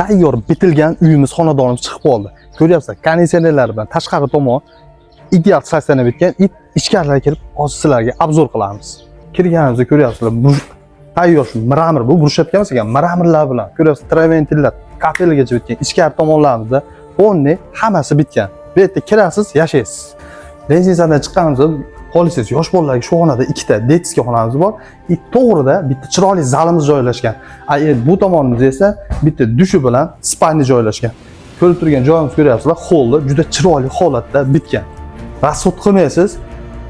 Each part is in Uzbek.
tayyor bitilgan uyimiz, xonadonimiz chiqib qoldi. Ko'ryapsizlar, konditsionerlar bilan tashqari tomon ideal sostanib bitgan. Ichkariga kirib, hozir sizlarga obzor qilamiz. Kirganimizda ko'ryapsizlar, bu tayyor shu mramor, bu burishayotgan emas ekan, mramorlar bilan. Ko'ryapsizlar, traventillar, kafelgacha bitgan. Ichkari tomonlarimizda o'nni hammasi bitgan. Bu yerda kirasiz, yashaysiz. Rezidensiyadan chiqqanimizda qo'lisiz yosh bolalarga shu xonada ikkita detskiy xonamiz bor. To'g'rida bitta chiroyli zalimiz joylashgan. Bu tomonimizda esa bitta dushi bilan spalni joylashgan. Ko'rib turgan joyimiz ko'ryapsizlar, holli juda chiroyli holatda bitgan. Rasxod qilmaysiz,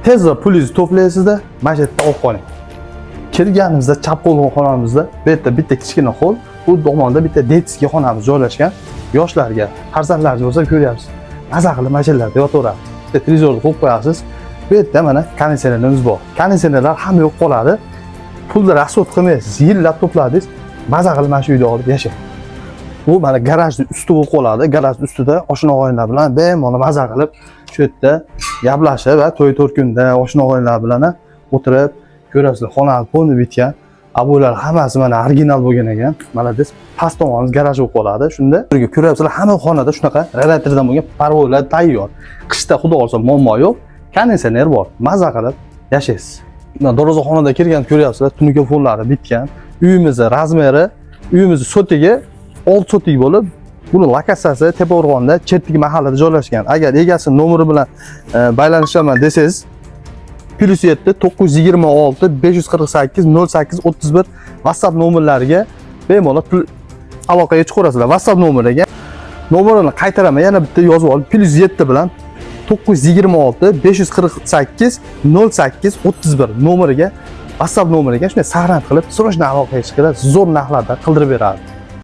tezda pulingizni to'playsizda, mana shu yerda olib qoling. Kirganimizda chap qo'l xonamizda bu yerda bitta kichkina hol, bu tomonda bitta detskiy xonamiz joylashgan. Yoshlarga, farzandlaringiz bo'lsa ko'ryapsiz. Maza qilib mana shu yerlarda yotaveradi. Bitta televizorni qo'yib qo'yasiz. Bu yerda mana konditsionerimiz bor. Konditsionerlar hamma yo'q qoladi. Pulni rasxod qilmaysiz, yillab to'pladingiz, maza qilib mana shu uyda olib yashang. Bu mana garajning usti bo'lib qoladi. Garaj ustida oshna og'aynilar bilan bemalol maza qilib shu yerda gaplashib va to'y to'rkunda oshna og'aynilar bilan o'tirib ko'rasizlar, xonamiz to'lib bitgan. Abular hammasi mana original bo'lgan ekan. Mana biz past tomonimiz garaj bo'lib qoladi. Shunda ko'ryapsizlar, hamma xonada shunaqa radiatordan bo'lgan parvoylar tayyor. Qishda xudo olsa muammo yo'q. Konditsioner bor. Maza qilib yashaysiz. Darvozaxonada kirgan ko'ryapsizlar, tunuka fonlari bitgan. Uyimizning razmeri, uyimizning sotiga 6 sotik bo'lib, buni lokatsiyasi Tepao'rg'onda, Chertik mahallada joylashgan. Agar egasi nomeri bilan baylanishaman desangiz, +7 926 548 08 31 WhatsApp nomerlariga bemalol aloqaga chiqaverasizlar. WhatsApp nomeriga nomerini qaytaraman, yana bitta yozib olib, +7 bilan 926 548 08 31 nomeriga, WhatsApp nomeriga shunday saqlanib qilib, srojniy aloqaga chiqib, zo'r narxlarda qildirib beradi.